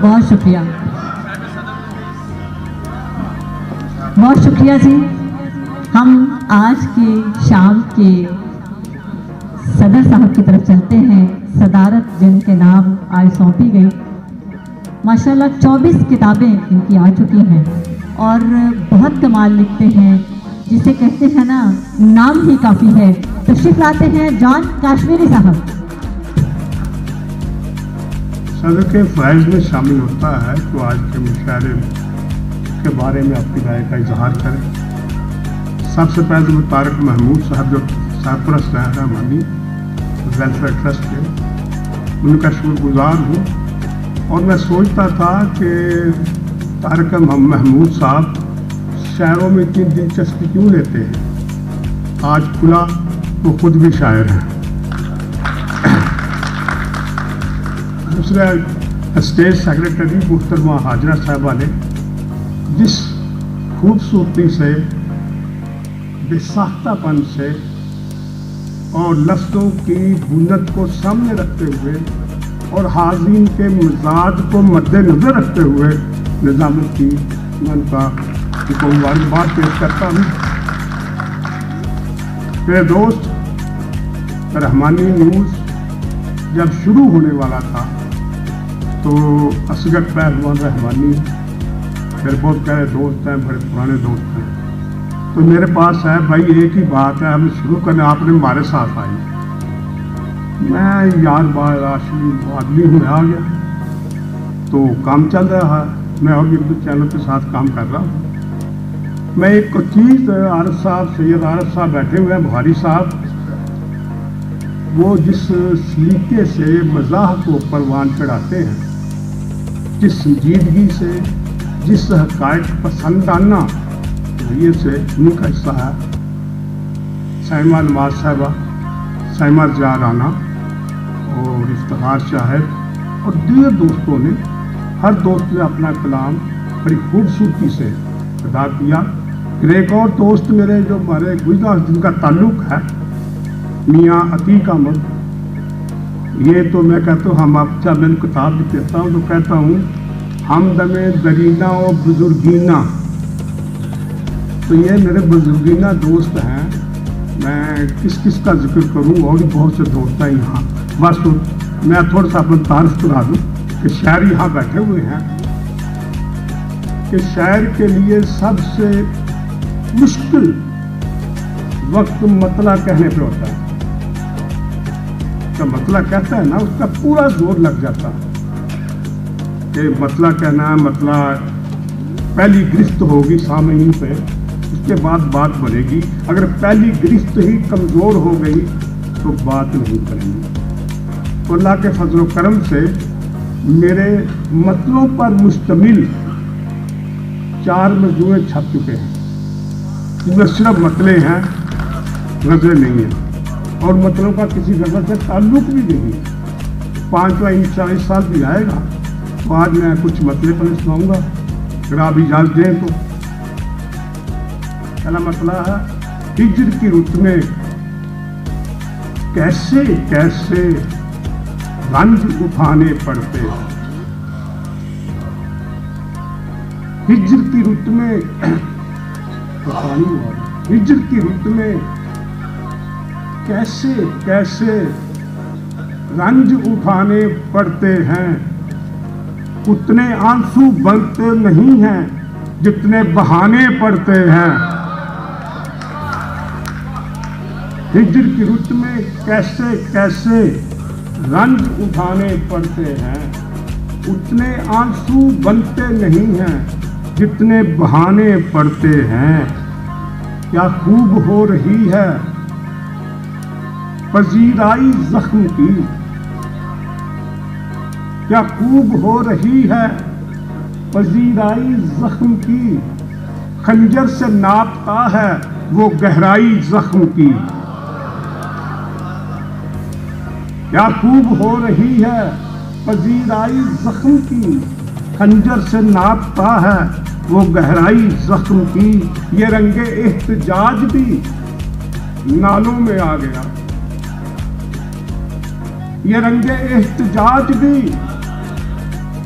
بہت شکریہ، بہت شکریہ جی۔ ہم آج کی شام کے صدر صاحب کی طرف چلتے ہیں، صدارت جن کے نام آج سونپی گئی۔ ماشاءاللہ 24 کتابیں ان کی آ چکی ہیں اور بہت کمال لکھتے ہیں، جسے کہتے ہیں نا نام ہی کافی ہے۔ تشریف لاتے ہیں جان کاشمیری صاحب۔ صدر کے فیض میں شامل ہوتا ہے تو آج کے مشاعرے کے بارے میں اپنی رائے کا اظہار کریں۔ سب سے پہلے وہ طارق محمود صاحب جو سرپرست ہیں رحمانی ویلفیئر ٹرسٹ کے، ان کا شکر گزار ہوں۔ اور میں سوچتا تھا کہ طارق محمود صاحب شاعروں میں اتنی دلچسپی کیوں لیتے ہیں۔ آج کھلا وہ خود بھی شاعر ہیں۔ دوسرے اسٹیٹ سیکرٹری محترمہ حاجرہ صاحبہ نے جس خوبصورتی سے، بے ساختہ پن سے اور لفظوں کی بنت کو سامنے رکھتے ہوئے اور حاضرین کے مزاج کو مد نظر رکھتے ہوئے نظامت کی، میں ان کا مبارکباد پیش کرتا ہوں۔ میرے دوست، رحمانی نیوز جب شروع ہونے والا تھا تو اصغر پہلوان رحمانی میرے بہت پیارے دوست ہیں، بڑے پرانے دوست ہیں، تو میرے پاس ہے بھائی ایک ہی بات ہے، ہم شروع کرنے آپ نے ہمارے ساتھ آئی۔ میں یار بار راشی آدمی ہوں، آ گیا تو کام چل رہا ہے، میں اور بھی چینل کے ساتھ کام کر رہا ہوں۔ میں ایک چیز عارف صاحب، سید عارف صاحب بیٹھے ہوئے ہیں، بخاری صاحب، وہ جس سلیقے سے مزاح کو پروان چڑھاتے ہیں، جس سنجیدگی سے، جس حقائق پسندانہ رویے سے، ان کا حصہ ہے سائمہ نواز صاحبہ، سائمہ ضیاء رانا اور افتخار شاہد اور دیگر دوستوں نے، ہر دوست نے اپنا کلام بڑی خوبصورتی سے ادا کیا۔ پھر ایک اور دوست میرے جو ہمارے گجرات جن کا تعلق ہے، میاں عتیق احمد، یہ تو میں کہتا ہوں، ہم اب جب میں کتاب بھی کہتا ہوں تو کہتا ہوں ہمدم درینہ و بزرگینہ، تو یہ میرے بزرگینہ دوست ہیں۔ میں کس کس کا ذکر کروں، اور بھی بہت سے دوست ہیں یہاں۔ بس میں تھوڑا سا اپنا تعارف کرا دوں کہ شاعر یہاں بیٹھے ہوئے ہیں، کہ شاعر کے لیے سب سے مشکل وقت مطلع کہنے پہ ہوتا ہے۔ جب مطلع کہتا ہے نا، اس کا پورا زور لگ جاتا ہے کہ مطلع کہنا ہے، مطلع پہلی گرفت ہوگی سامعین پہ، اس کے بعد بات بڑھے گی۔ اگر پہلی گرفت ہی کمزور ہو گئی تو بات نہیں کریں گے۔ تو اللہ کے فضل و کرم سے میرے مطلوں پر مشتمل 4 مجموعے چھپ چکے ہیں، جن میں صرف مطلے ہیں، غزلیں نہیں ہیں، اور مطلوں کا کسی غزل سے تعلق بھی نہیں ہے۔ 5واں انشاءاللہ اس سال بھی آئے گا، تو آج میں کچھ مطلے پر سناؤں گا، اگر آپ اجازت دیں تو۔ پہلا مسئلہ ہے، ہجر کی رت میں کیسے کیسے رنج اٹھانے پڑتے، ہجر کی رت میں، ہجر کی رت میں کیسے کیسے رنج اٹھانے پڑتے ہیں، اتنے آنسو بنتے نہیں ہیں جتنے بہانے پڑتے ہیں۔ ہجر کی رت میں کیسے کیسے رنج اٹھانے پڑتے ہیں، اتنے آنسو بنتے نہیں ہیں جتنے بہانے پڑتے ہیں۔ کیا خوب ہو رہی ہے پذیرائی زخم کی، کیا خوب ہو رہی ہے پذیرائی زخم کی، خنجر سے ناپتا ہے وہ گہرائی زخم کی۔ کیا خوب ہو رہی ہے پذیرائی زخم کی، خنجر سے ناپتا ہے وہ گہرائی زخم کی۔ یہ رنگ احتجاج بھی نالوں میں آ گیا، یہ رنگ احتجاج بھی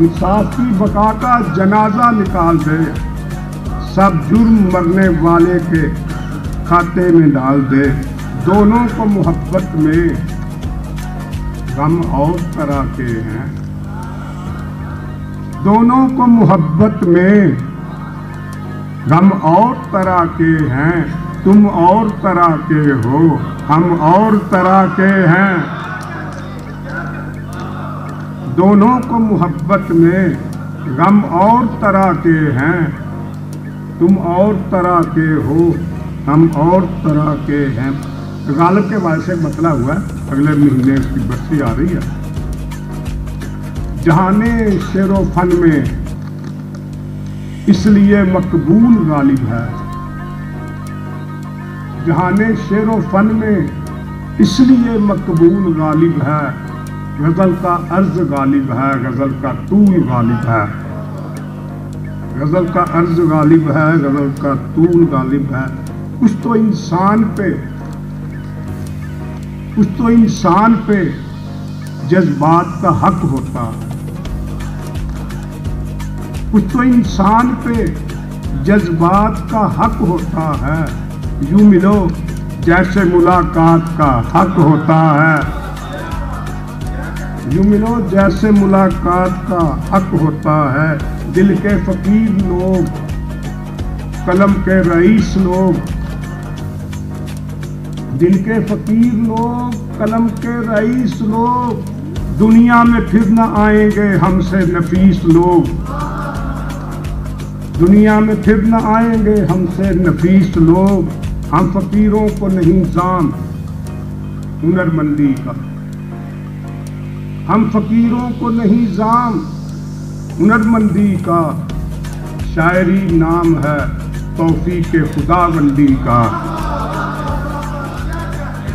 انصاف کی بقا کا جنازہ نکال دے، سب جرم مرنے والے کے کھاتے میں ڈال دے، دونوں کو محبت میں غم اور طرح کے ہیں، دونوں کو محبت میں غم اور طرح کے ہیں، تم اور طرح کے ہو، ہم اور طرح کے ہیں، دونوں کو محبت میں غم اور طرح کے ہیں، تم اور طرح کے ہو، ہم اور طرح کے ہیں۔ غالب کے والد سے مسئلہ ہوا ہے، اگلے مہینے اس کی برسی آ رہی ہے۔ جہانے شعر و فن میں اس لیے مقبول غالب ہے، جہانے شعر و فن میں اس لیے مقبول غالب ہے، غزل کا عرض غالب ہے، غزل کا طول غالب ہے، غزل کا عرض غالب ہے، غزل کا طول غالب ہے۔ کچھ تو انسان پہ جذبات کا حق ہوتا ہے، کچھ تو انسان پہ جذبات کا حق ہوتا ہے، یوں ملو جیسے ملاقات کا حق ہوتا ہے، یوں ملو جیسے ملاقات کا حق ہوتا ہے۔ دل کے فقیر لوگ، قلم کے رئیس لوگ، دل کے فقیر لوگ، قلم کے رئیس لوگ، دنیا میں پھر نہ آئیں گے ہم سے نفیس لوگ، دنیا میں پھر نہ آئیں گے ہم سے نفیس لوگ۔ ہم فقیروں کو نہیں زام ہنرمندی کا، ہم فقیروں کو نہیں زام ہنرمندی کا، شاعری نام ہے توفیق خداوندی کا،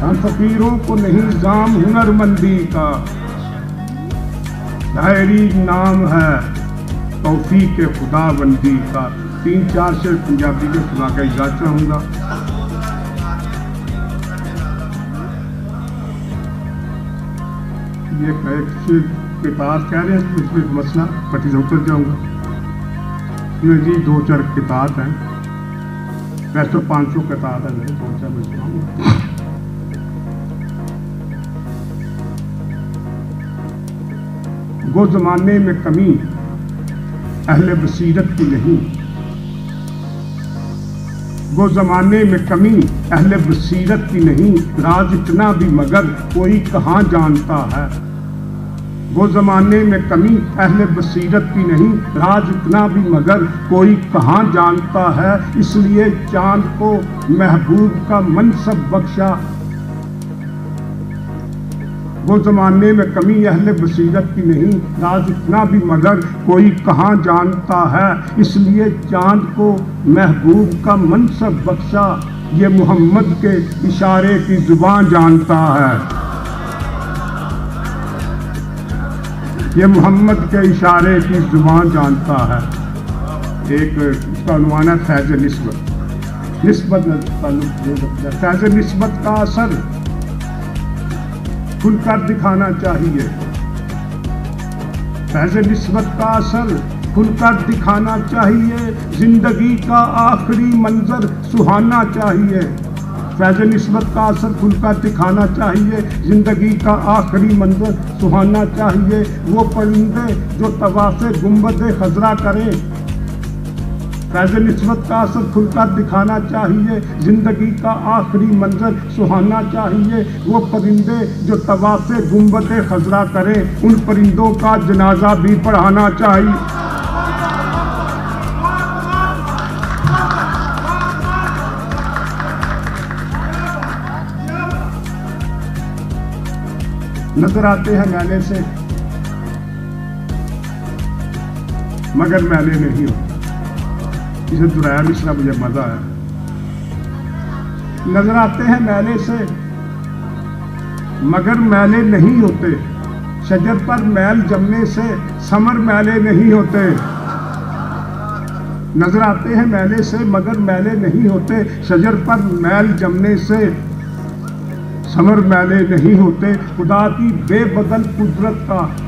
ہم فقیروں کو نہیں زام ہنرمندی کا، شاعری نام ہے توفیق خداوندی کا۔ 3-4 شعر پنجابی کے سنا کے اجازت چاہوں گا۔ یہ ایک کتاب کہہ رہے ہیں، اس میں مسئلہ پٹی سے اتر جاؤں گا۔ اس میں جی 2-4 کتاب ہیں، ویسے تو 500 کتاب ہے، 2-4 میں سناؤں گا۔ وہ زمانے میں کمی اہل بصیرت کی نہیں، وہ زمانے میں کمی اہل بصیرت کی نہیں، راز اتنا بھی مگر کوئی کہاں جانتا ہے، وہ زمانے میں کمی اہل بصیرت کی نہیں، راز اتنا بھی مگر کوئی کہاں جانتا ہے، اس لیے چاند کو محبوب کا منصب بخشا، وہ زمانے میں کمی اہل بصیرت کی نہیں، راز اتنا بھی مگر کوئی کہاں جانتا ہے، اس لیے چاند کو محبوب کا منصب بخشا، یہ محمد کے اشارے کی زبان جانتا ہے، یہ محمد کے اشارے کی زبان جانتا ہے۔ ایک اس کا عنوان ہے فیض نسبت، نسبت فیض نسبت کا اثر کھل کر دکھانا چاہیے، فیض نسبت کا اثر کھل کر دکھانا چاہیے، زندگی کا آخری منظر سہانا چاہیے، فیض نسبت کا اثر کھل کر دکھانا چاہیے، زندگی کا آخری منظر سہانا چاہیے، وہ پرندے جو طواف گنبد خضرا کریں، فیض نسبت کا اثر کھل کر دکھانا چاہیے، زندگی کا آخری منظر سہانا چاہیے، وہ پرندے جو طواف گنبد خضرا کریں، ان پرندوں کا جنازہ بھی پڑھانا چاہیے۔ نظر آتے ہیں میلے سے مگر میلے نہیں ہوتے، اسے درایا مصرع مجھے مزہ ہے۔ نظر آتے ہیں میلے سے مگر میلے نہیں ہوتے، شجر پر میل جمنے سے ثمر میلے نہیں ہوتے، نظر آتے ہیں میلے سے مگر میلے نہیں ہوتے، شجر پر میل جمنے سے ثمر میلے نہیں ہوتے، خدا کی بے بدل قدرت کا